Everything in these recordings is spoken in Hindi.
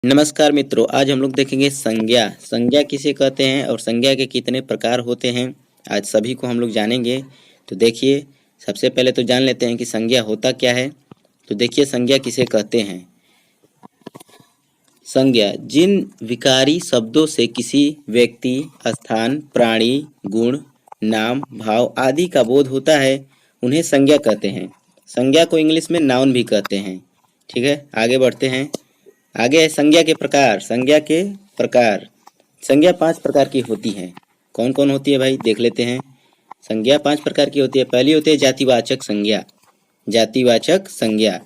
नमस्कार मित्रों, आज हम लोग देखेंगे संज्ञा। संज्ञा किसे कहते हैं और संज्ञा के कितने प्रकार होते हैं, आज सभी को हम लोग जानेंगे। तो देखिए, सबसे पहले तो जान लेते हैं कि संज्ञा होता क्या है। तो देखिए, संज्ञा किसे कहते हैं। संज्ञा जिन विकारी शब्दों से किसी व्यक्ति, स्थान, प्राणी, गुण, नाम, भाव आदि का बोध होता है, उन्हें संज्ञा कहते हैं। संज्ञा को इंग्लिश में नाउन भी कहते हैं। ठीक है, आगे बढ़ते हैं। आगे है संज्ञा के प्रकार। संज्ञा के प्रकार, संज्ञा 5 प्रकार की होती है। कौन कौन होती है भाई, देख लेते हैं। संज्ञा 5 प्रकार की होती है। पहली होती है जातिवाचक संज्ञा, जातिवाचक संज्ञा।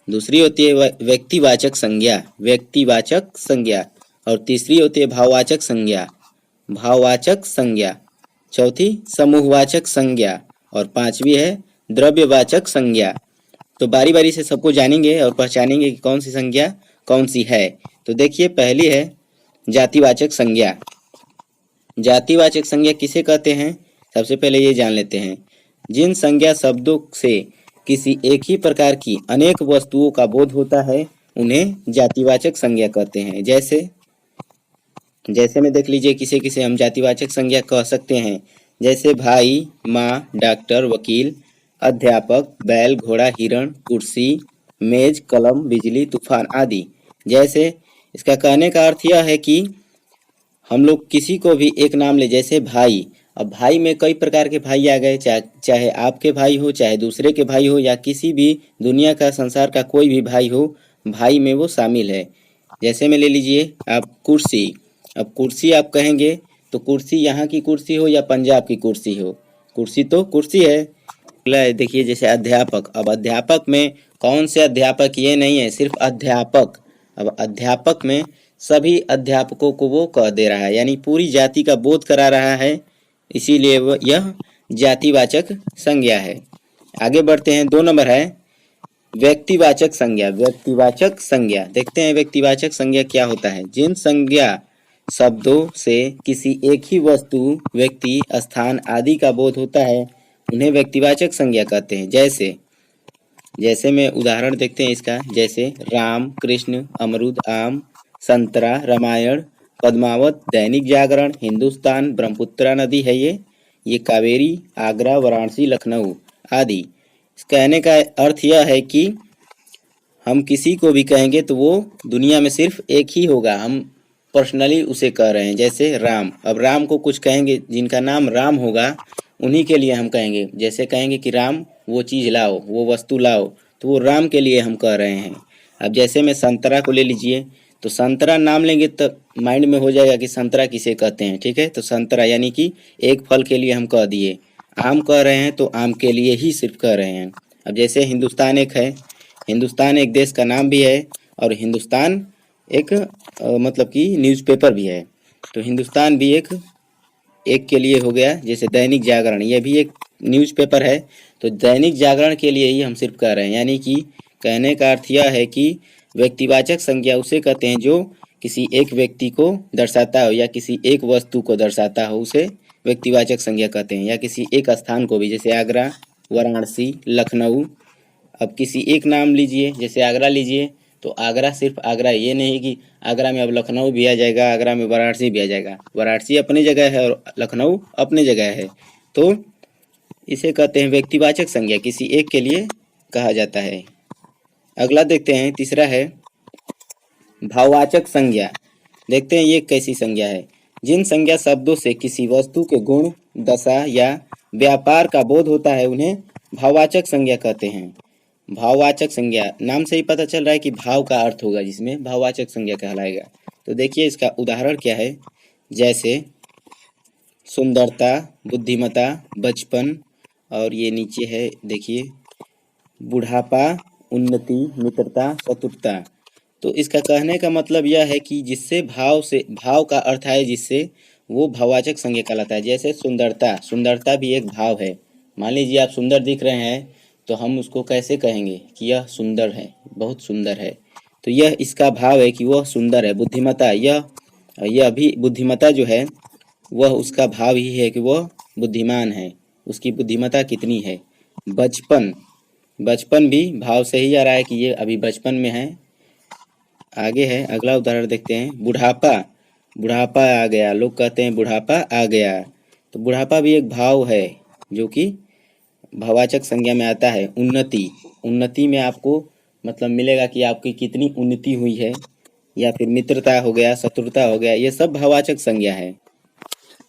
दूसरी होती है व्यक्तिवाचक संज्ञा, व्यक्तिवाचक संज्ञा। और तीसरी होती है भाववाचक संज्ञा, भाववाचक संज्ञा। चौथी समूहवाचक संज्ञा और पांचवी है द्रव्यवाचक संज्ञा। तो बारी बारी से सबको जानेंगे और पहचानेंगे कि कौन सी संज्ञा कौन सी है। तो देखिए, पहली है जातिवाचक संज्ञा। जातिवाचक संज्ञा किसे कहते हैं, सबसे पहले ये जान लेते हैं। जिन संज्ञा शब्दों से किसी एक ही प्रकार की अनेक वस्तुओं का बोध होता है, उन्हें जातिवाचक संज्ञा कहते हैं। जैसे में देख लीजिए, किसे किसे हम जातिवाचक संज्ञा कह सकते हैं। जैसे भाई, माँ, डॉक्टर, वकील, अध्यापक, बैल, घोड़ा, हिरण, कुर्सी, मेज, कलम, बिजली, तूफान आदि। जैसे इसका कहने का अर्थ यह है कि हम लोग किसी को भी एक नाम ले, जैसे भाई। अब भाई में कई प्रकार के भाई आ गए, चाहे आपके भाई हो, चाहे दूसरे के भाई हो, या किसी भी दुनिया का, संसार का कोई भी भाई हो, भाई में वो शामिल है। जैसे में ले लीजिए आप कुर्सी। अब कुर्सी आप कहेंगे तो कुर्सी यहाँ की कुर्सी हो या पंजाब की कुर्सी हो, कुर्सी तो कुर्सी है। अगला है, देखिए जैसे अध्यापक। अब अध्यापक में कौन से अध्यापक, ये नहीं है, सिर्फ अध्यापक। अब अध्यापक में सभी अध्यापकों को वो कह दे रहा है, यानी पूरी जाति का बोध करा रहा है, इसीलिए वो यह जातिवाचक संज्ञा है। आगे बढ़ते हैं, 2 नंबर है व्यक्तिवाचक संज्ञा। व्यक्तिवाचक संज्ञा, देखते हैं व्यक्तिवाचक संज्ञा क्या होता है। जिन संज्ञा शब्दों से किसी एक ही वस्तु, व्यक्ति, स्थान आदि का बोध होता है, उन्हें व्यक्तिवाचक संज्ञा कहते हैं। जैसे में उदाहरण देखते हैं इसका। जैसे राम, कृष्ण, अमरूद, आम, संतरा, रामायण, पद्मावत, दैनिक जागरण, हिंदुस्तान, ब्रह्मपुत्रा नदी है ये कावेरी, आगरा, वाराणसी, लखनऊ आदि। इस कहने का अर्थ यह है कि हम किसी को भी कहेंगे तो वो दुनिया में सिर्फ एक ही होगा, हम पर्सनली उसे कह रहे हैं। जैसे राम, अब राम को कुछ कहेंगे, जिनका नाम राम होगा उन्हीं के लिए हम कहेंगे। जैसे कहेंगे कि राम वो चीज़ लाओ, वो वस्तु लाओ, तो वो राम के लिए हम कह रहे हैं। अब जैसे में संतरा को ले लीजिए, तो संतरा नाम लेंगे तो माइंड में हो जाएगा कि संतरा किसे कहते हैं। ठीक है, तो संतरा यानी कि एक फल के लिए हम कह दिए। आम कह रहे हैं तो आम के लिए ही सिर्फ कह रहे हैं। अब जैसे हिंदुस्तान एक है, हिंदुस्तान एक देश का नाम भी है, और हिंदुस्तान एक मतलब कि न्यूज़पेपर भी है। तो हिंदुस्तान भी एक के लिए हो गया। जैसे दैनिक जागरण, यह भी एक न्यूज़पेपर है, तो दैनिक जागरण के लिए ही हम सिर्फ कह रहे हैं। यानी कि कहने का अर्थ यह है कि व्यक्तिवाचक संज्ञा उसे कहते हैं जो किसी एक व्यक्ति को दर्शाता हो या किसी एक वस्तु को दर्शाता हो, उसे व्यक्तिवाचक संज्ञा कहते हैं। या किसी एक स्थान को भी, जैसे आगरा, वाराणसी, लखनऊ। अब किसी एक नाम लीजिए, जैसे आगरा लीजिए, तो आगरा सिर्फ आगरा, ये नहीं कि आगरा में अब लखनऊ भी आ जाएगा, आगरा में वाराणसी भी आ जाएगा। वाराणसी अपनी जगह है और लखनऊ अपनी जगह है। तो इसे कहते हैं व्यक्तिवाचक संज्ञा, किसी एक के लिए कहा जाता है। अगला देखते हैं, तीसरा है भाववाचक संज्ञा। देखते हैं ये कैसी संज्ञा है। जिन संज्ञा शब्दों से किसी वस्तु के गुण, दशा या व्यापार का बोध होता है, उन्हें भाववाचक संज्ञा कहते हैं। भाववाचक संज्ञा, नाम से ही पता चल रहा है कि भाव का अर्थ होगा, जिसमें भाववाचक संज्ञा कहलाएगा। तो देखिए इसका उदाहरण क्या है। जैसे सुंदरता, बुद्धिमता, बचपन, और ये नीचे है देखिए बुढ़ापा, उन्नति, मित्रता, चतुरता। तो इसका कहने का मतलब यह है कि जिससे भाव का अर्थ है, जिससे वो भाववाचक संज्ञा कहलाता है। जैसे सुंदरता, सुंदरता भी एक भाव है। मान लीजिए आप सुंदर दिख रहे हैं, तो हम उसको कैसे कहेंगे कि यह सुंदर है, बहुत सुंदर है, तो यह इसका भाव है कि वह सुंदर है। बुद्धिमता, यह भी बुद्धिमता जो है वह उसका भाव ही है कि वह बुद्धिमान है, उसकी बुद्धिमता कितनी है। बचपन, बचपन भी भाव से ही आ रहा है कि ये अभी बचपन में है। आगे है अगला उदाहरण देखते हैं। बुढ़ापा, बुढ़ापा आ गया, लोग कहते हैं बुढ़ापा आ गया। तो बुढ़ापा भी एक भाव है जो कि भाववाचक संज्ञा में आता है। उन्नति, उन्नति में आपको मतलब मिलेगा कि आपकी कितनी उन्नति हुई है, या फिर मित्रता हो गया, शत्रुता हो गया, ये सब भाववाचक संज्ञा है।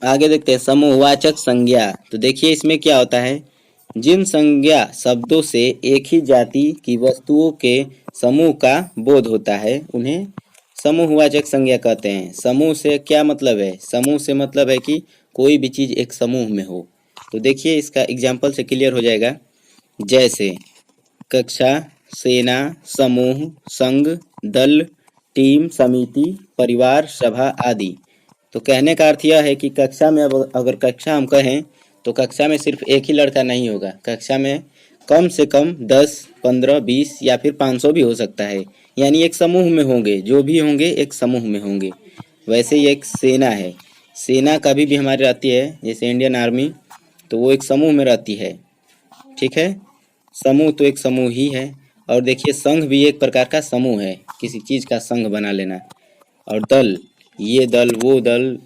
आगे देखते हैं समूहवाचक संज्ञा। तो देखिए इसमें क्या होता है, जिन संज्ञा शब्दों से एक ही जाति की वस्तुओं के समूह का बोध होता है उन्हें समूहवाचक संज्ञा कहते हैं। समूह से क्या मतलब है, समूह से मतलब है कि कोई भी चीज एक समूह में हो। तो देखिए इसका एग्जाम्पल से क्लियर हो जाएगा। जैसे कक्षा, सेना, समूह, संघ, दल, टीम, समिति, परिवार, सभा आदि। तो कहने का अर्थ यह है कि कक्षा में अब अगर कक्षा हम कहें तो कक्षा में सिर्फ एक ही लड़का नहीं होगा, कक्षा में कम से कम 10, 15, 20 या फिर 500 भी हो सकता है। यानी एक समूह में होंगे, जो भी होंगे एक समूह में होंगे। वैसे ही एक सेना है, सेना कभी भी हमारी रहती है, जैसे इंडियन आर्मी, तो वो एक समूह में रहती है। ठीक है, समूह तो एक समूह ही है। और देखिए संघ भी एक प्रकार का समूह है, किसी चीज का संघ बना लेना। और दल, ये दल वो दल,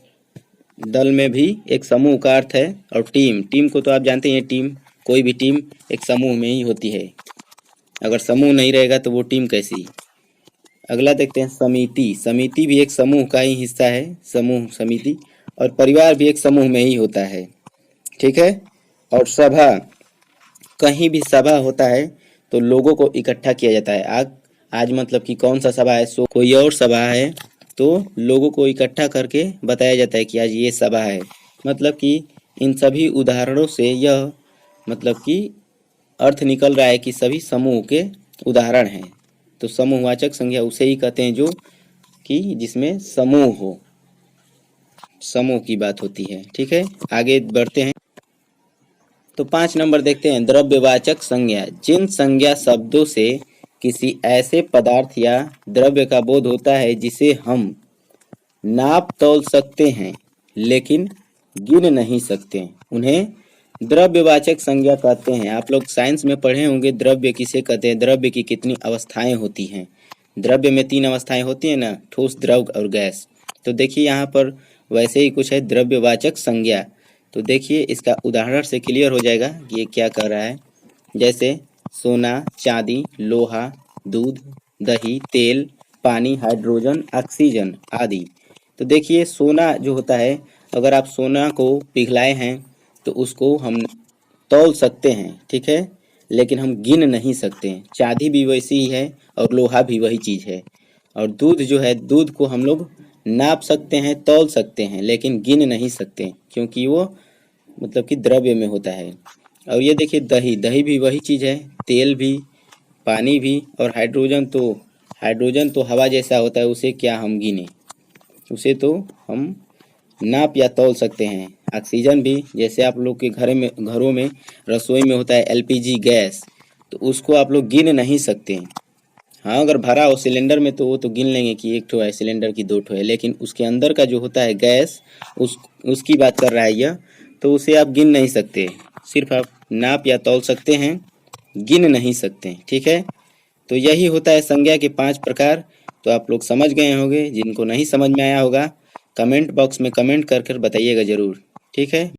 दल में भी एक समूह का अर्थ है। और टीम, टीम को तो आप जानते हैं, टीम कोई भी टीम एक समूह में ही होती है। अगर समूह नहीं रहेगा तो वो टीम कैसी। अगला देखते हैं समिति। समिति भी एक समूह का ही हिस्सा है, समूह समिति। और परिवार भी एक समूह में ही होता है। ठीक है। और सभा, कहीं भी सभा होता है तो लोगों को इकट्ठा किया जाता है। आज मतलब कि कौन सा सभा है, सो कोई और सभा है तो लोगों को इकट्ठा करके बताया जाता है कि आज ये सभा है। मतलब कि इन सभी उदाहरणों से यह मतलब कि अर्थ निकल रहा है कि सभी समूह के उदाहरण हैं। तो समूहवाचक संज्ञा उसे ही कहते हैं जो कि जिसमें समूह हो, समूह की बात होती है। ठीक है, आगे बढ़ते हैं। तो 5 नंबर देखते हैं द्रव्यवाचक संज्ञा। जिन संज्ञा शब्दों से किसी ऐसे पदार्थ या द्रव्य का बोध होता है जिसे हम नाप तौल सकते हैं लेकिन गिन नहीं सकते, उन्हें द्रव्यवाचक संज्ञा कहते हैं। आप लोग साइंस में पढ़े होंगे द्रव्य किसे कहते हैं, द्रव्य की कितनी अवस्थाएं होती हैं। द्रव्य में 3 अवस्थाएं होती हैं ना, ठोस, द्रव और गैस। तो देखिए यहाँ पर वैसे ही कुछ है द्रव्यवाचक संज्ञा। तो देखिए इसका उदाहरण से क्लियर हो जाएगा कि ये क्या कह रहा है। जैसे सोना, चांदी, लोहा, दूध, दही, तेल, पानी, हाइड्रोजन, ऑक्सीजन आदि। तो देखिए सोना जो होता है, अगर आप सोना को पिघलाए हैं तो उसको हम तौल सकते हैं, ठीक है, लेकिन हम गिन नहीं सकते। चांदी भी वैसी ही है और लोहा भी वही चीज़ है। और दूध जो है, दूध को हम लोग नाप सकते हैं, तौल सकते हैं, लेकिन गिन नहीं सकते क्योंकि वो मतलब कि द्रव्य में होता है। और ये देखिए दही, दही भी वही चीज़ है, तेल भी, पानी भी। और हाइड्रोजन तो हवा जैसा होता है, उसे क्या हम गिने, उसे तो हम नाप या तौल सकते हैं। ऑक्सीजन भी, जैसे आप लोग के घरों में रसोई में होता है एलपीजी गैस, तो उसको आप लोग गिन नहीं सकते। हाँ, अगर भरा हो सिलेंडर में तो वो तो गिन लेंगे कि 1 ठो है सिलेंडर की, 2 ठो है, लेकिन उसके अंदर का जो होता है गैस, उसकी बात कर रहा है यह, तो उसे आप गिन नहीं सकते। सिर्फ आप नाप या तौल सकते हैं, गिन नहीं सकते। ठीक है, तो यही होता है संज्ञा के 5 प्रकार। तो आप लोग समझ गए होंगे। जिनको नहीं समझ में आया होगा कमेंट बॉक्स में कमेंट कर कर बताइएगा ज़रूर। ठीक है।